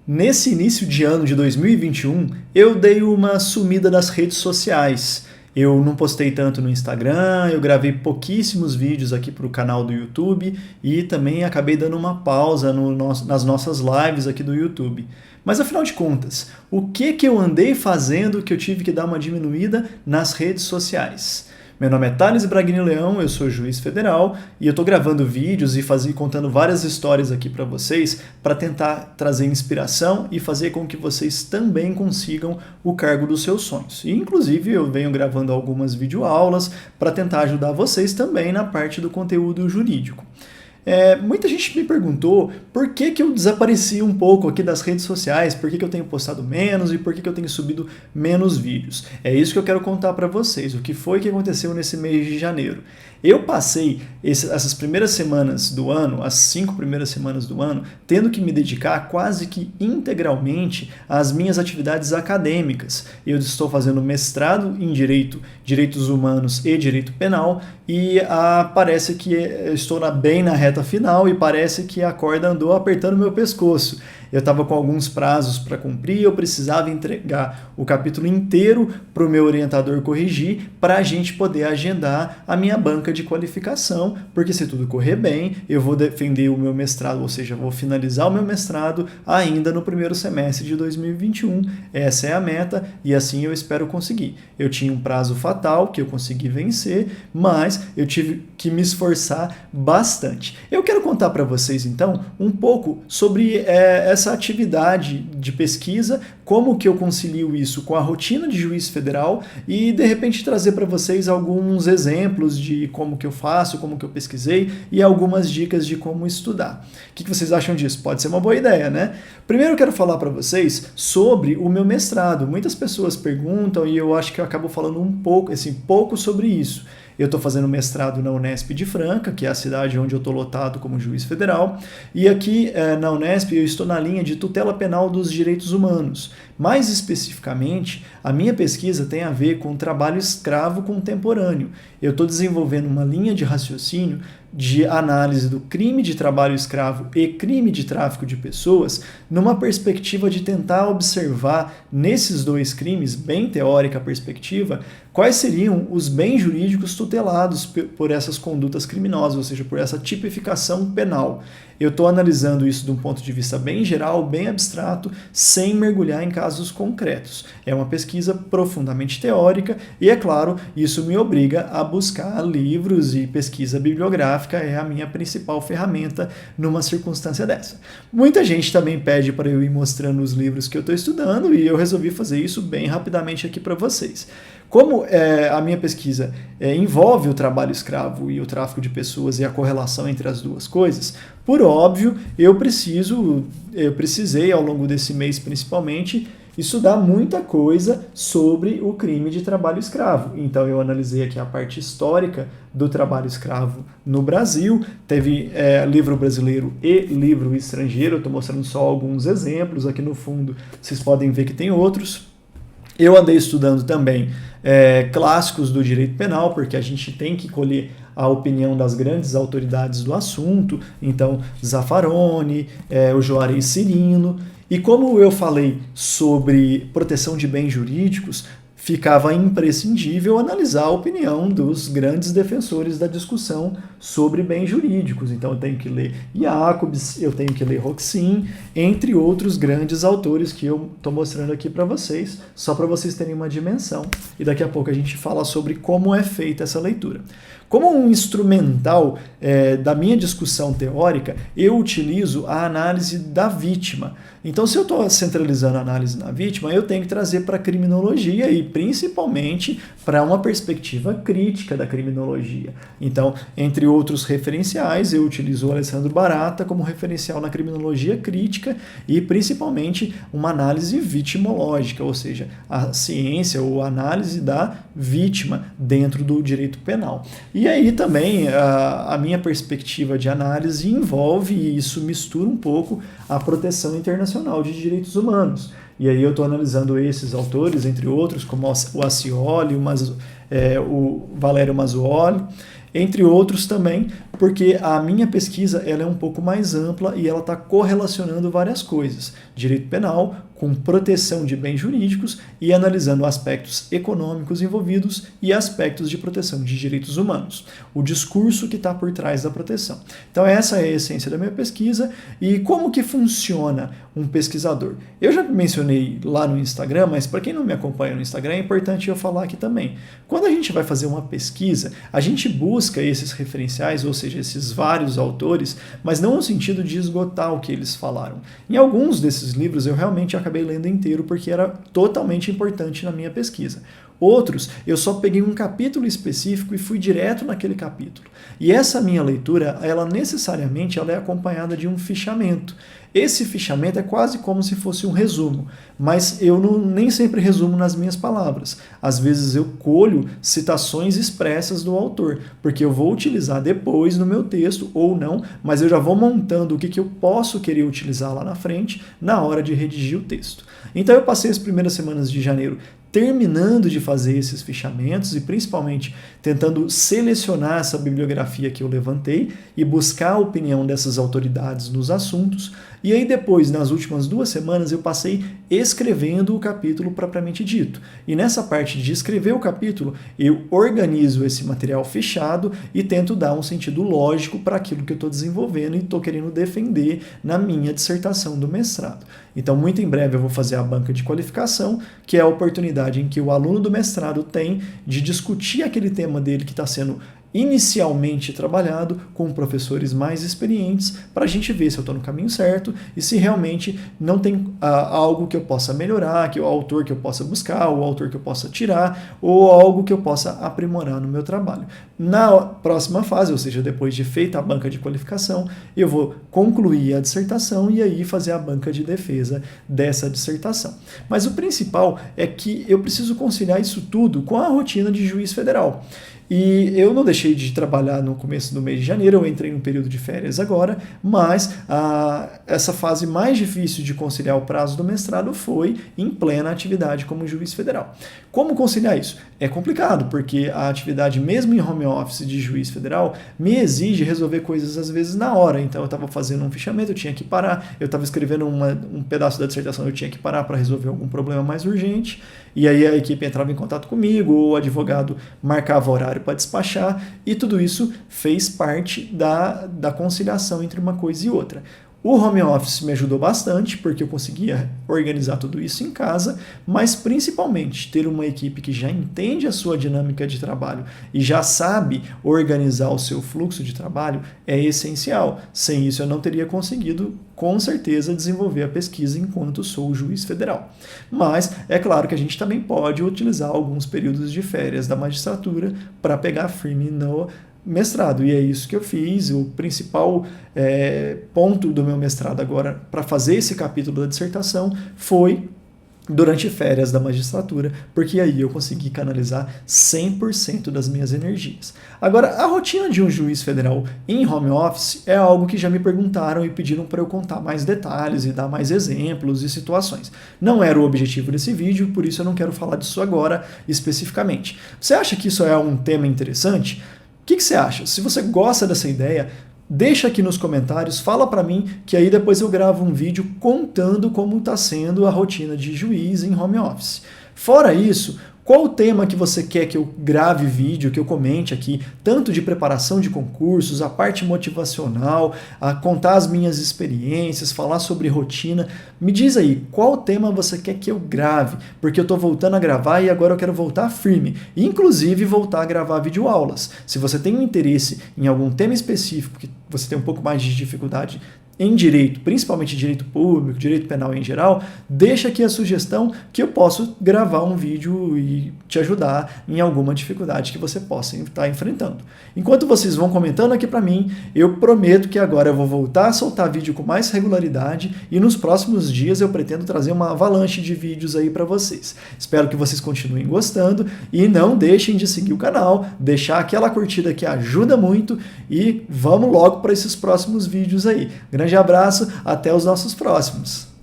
Nesse início de ano de 2021, eu dei uma sumida das redes sociais. Eu não postei tanto no Instagram, eu gravei pouquíssimos vídeos aqui para o canal do YouTube e também acabei dando uma pausa nas nossas lives aqui do YouTube. Mas afinal de contas, o que eu andei fazendo que eu tive que dar uma diminuída nas redes sociais? Meu nome é Thales Braghini Leão, eu sou juiz federal e eu estou gravando vídeos e contando várias histórias aqui para vocês para tentar trazer inspiração e fazer com que vocês também consigam o cargo dos seus sonhos. E, inclusive, eu venho gravando algumas videoaulas para tentar ajudar vocês também na parte do conteúdo jurídico. Muita gente me perguntou por que eu desapareci um pouco aqui das redes sociais, por que eu tenho postado menos e por que eu tenho subido menos vídeos. É isso que eu quero contar para vocês, o que foi que aconteceu nesse mês de janeiro. Eu passei essas primeiras semanas do ano, as 5 primeiras semanas do ano, tendo que me dedicar quase que integralmente às minhas atividades acadêmicas. Eu estou fazendo mestrado em Direitos Humanos e Direito Penal e parece que eu estou bem na reta final e parece que a corda andou apertando meu pescoço. Eu estava com alguns prazos para cumprir, eu precisava entregar o capítulo inteiro para o meu orientador corrigir para a gente poder agendar a minha banca de qualificação, porque se tudo correr bem, eu vou defender o meu mestrado, ou seja, vou finalizar o meu mestrado ainda no primeiro semestre de 2021. Essa é a meta e assim eu espero conseguir. Eu tinha um prazo fatal que eu consegui vencer, mas eu tive que me esforçar bastante. Eu quero contar para vocês, então, um pouco sobre essa atividade de pesquisa, como que eu concilio isso com a rotina de juiz federal e, de repente, trazer para vocês alguns exemplos de como que eu faço, como que eu pesquisei e algumas dicas de como estudar. O que vocês acham disso? Pode ser uma boa ideia, né? Primeiro eu quero falar para vocês sobre o meu mestrado. Muitas pessoas perguntam e eu acho que eu acabo falando pouco sobre isso. Eu estou fazendo mestrado na Unesp de Franca, que é a cidade onde eu estou lotado como juiz federal, e aqui na Unesp eu estou na linha de tutela penal dos direitos humanos. Mais especificamente, a minha pesquisa tem a ver com trabalho escravo contemporâneo. Eu estou desenvolvendo uma linha de raciocínio de análise do crime de trabalho escravo e crime de tráfico de pessoas, numa perspectiva de tentar observar nesses dois crimes, bem teórica a perspectiva, quais seriam os bens jurídicos tutelados por essas condutas criminosas, ou seja, por essa tipificação penal. Eu estou analisando isso de um ponto de vista bem geral, bem abstrato, sem mergulhar em casos concretos. É uma pesquisa profundamente teórica e, é claro, isso me obriga a buscar livros e pesquisa bibliográfica é a minha principal ferramenta numa circunstância dessa. Muita gente também pede para eu ir mostrando os livros que eu estou estudando e eu resolvi fazer isso bem rapidamente aqui para vocês. Como a minha pesquisa envolve o trabalho escravo e o tráfico de pessoas e a correlação entre as duas coisas, por óbvio, eu precisei, ao longo desse mês principalmente, estudar muita coisa sobre o crime de trabalho escravo. Então eu analisei aqui a parte histórica do trabalho escravo no Brasil, teve livro brasileiro e livro estrangeiro, eu estou mostrando só alguns exemplos, aqui no fundo vocês podem ver que tem outros. Eu andei estudando também clássicos do direito penal, porque a gente tem que colher a opinião das grandes autoridades do assunto, então Zaffaroni, o Juarez Cirino. E como eu falei sobre proteção de bens jurídicos, ficava imprescindível analisar a opinião dos grandes defensores da discussão sobre bens jurídicos. Então eu tenho que ler Jacobs, eu tenho que ler Roxin, entre outros grandes autores que eu estou mostrando aqui para vocês, só para vocês terem uma dimensão. E daqui a pouco a gente fala sobre como é feita essa leitura. Como um instrumental da minha discussão teórica, eu utilizo a análise da vítima. Então, se eu estou centralizando a análise na vítima, eu tenho que trazer para a criminologia e principalmente para uma perspectiva crítica da criminologia. Então, entre outros referenciais, eu utilizo o Alessandro Barata como referencial na criminologia crítica e principalmente uma análise vitimológica, ou seja, a ciência ou a análise da vítima dentro do direito penal. E aí também a minha perspectiva de análise envolve, e isso mistura um pouco, a proteção internacional de direitos humanos. E aí eu estou analisando esses autores, entre outros, como o Acioli, o Valério Mazzuoli, entre outros também, porque a minha pesquisa ela é um pouco mais ampla e ela está correlacionando várias coisas. Direito penal com proteção de bens jurídicos e analisando aspectos econômicos envolvidos e aspectos de proteção de direitos humanos. O discurso que está por trás da proteção. Então essa é a essência da minha pesquisa e como que funciona um pesquisador. Eu já mencionei lá no Instagram, mas para quem não me acompanha no Instagram é importante eu falar aqui também. Quando a gente vai fazer uma pesquisa, a gente busca esses referenciais, ou seja, esses vários autores, mas não no sentido de esgotar o que eles falaram. Em alguns desses livros eu realmente acabei lendo inteiro porque era totalmente importante na minha pesquisa. Outros, eu só peguei um capítulo específico e fui direto naquele capítulo. E essa minha leitura, ela necessariamente ela é acompanhada de um fichamento. Esse fichamento é quase como se fosse um resumo, mas eu nem sempre resumo nas minhas palavras. Às vezes eu colho citações expressas do autor, porque eu vou utilizar depois no meu texto ou não, mas eu já vou montando o que eu posso querer utilizar lá na frente na hora de redigir o texto. Então eu passei as primeiras semanas de janeiro terminando de fazer esses fichamentos e principalmente tentando selecionar essa bibliografia que eu levantei e buscar a opinião dessas autoridades nos assuntos. E aí depois, nas últimas 2 semanas, eu passei escrevendo o capítulo propriamente dito. E nessa parte de escrever o capítulo, eu organizo esse material fechado e tento dar um sentido lógico para aquilo que eu estou desenvolvendo e estou querendo defender na minha dissertação do mestrado. Então, muito em breve eu vou fazer a banca de qualificação, que é a oportunidade em que o aluno do mestrado tem de discutir aquele tema dele que está sendo inicialmente trabalhado com professores mais experientes para a gente ver se eu estou no caminho certo e se realmente não tem algo que eu possa melhorar, que o autor que eu possa buscar, o autor que eu possa tirar ou algo que eu possa aprimorar no meu trabalho. Na próxima fase, ou seja, depois de feita a banca de qualificação, eu vou concluir a dissertação e aí fazer a banca de defesa dessa dissertação. Mas o principal é que eu preciso conciliar isso tudo com a rotina de juiz federal. E eu não deixei de trabalhar no começo do mês de janeiro, eu entrei num período de férias agora, mas essa fase mais difícil de conciliar o prazo do mestrado foi em plena atividade como juiz federal. Como conciliar isso? É complicado, porque a atividade, mesmo em home office de juiz federal, me exige resolver coisas às vezes na hora. Então eu estava fazendo um fichamento, eu tinha que parar, eu estava escrevendo um pedaço da dissertação, eu tinha que parar para resolver algum problema mais urgente, e aí a equipe entrava em contato comigo, ou o advogado marcava horário para despachar, e tudo isso fez parte da conciliação entre uma coisa e outra. O home office me ajudou bastante, porque eu conseguia organizar tudo isso em casa, mas principalmente ter uma equipe que já entende a sua dinâmica de trabalho e já sabe organizar o seu fluxo de trabalho é essencial. Sem isso eu não teria conseguido, com certeza, desenvolver a pesquisa enquanto sou juiz federal. Mas é claro que a gente também pode utilizar alguns períodos de férias da magistratura para pegar firme no mestrado, e é isso que eu fiz. O principal ponto do meu mestrado agora para fazer esse capítulo da dissertação foi durante férias da magistratura, porque aí eu consegui canalizar 100% das minhas energias. Agora, a rotina de um juiz federal em home office é algo que já me perguntaram e pediram para eu contar mais detalhes e dar mais exemplos e situações. Não era o objetivo desse vídeo, por isso eu não quero falar disso agora especificamente. Você acha que isso é um tema interessante? O que você acha? Se você gosta dessa ideia, deixa aqui nos comentários, fala para mim, que aí depois eu gravo um vídeo contando como está sendo a rotina de juiz em home office. Fora isso, qual o tema que você quer que eu grave vídeo, que eu comente aqui, tanto de preparação de concursos, a parte motivacional, a contar as minhas experiências, falar sobre rotina? Me diz aí, qual tema você quer que eu grave? Porque eu estou voltando a gravar e agora eu quero voltar firme, inclusive voltar a gravar videoaulas. Se você tem um interesse em algum tema específico, que você tem um pouco mais de dificuldade em direito, principalmente direito público, direito penal em geral, deixa aqui a sugestão que eu posso gravar um vídeo e te ajudar em alguma dificuldade que você possa estar enfrentando. Enquanto vocês vão comentando aqui para mim, eu prometo que agora eu vou voltar a soltar vídeo com mais regularidade e nos próximos dias eu pretendo trazer uma avalanche de vídeos aí para vocês. Espero que vocês continuem gostando e não deixem de seguir o canal, deixar aquela curtida que ajuda muito e vamos logo para esses próximos vídeos aí. Grande abraço, até os nossos próximos.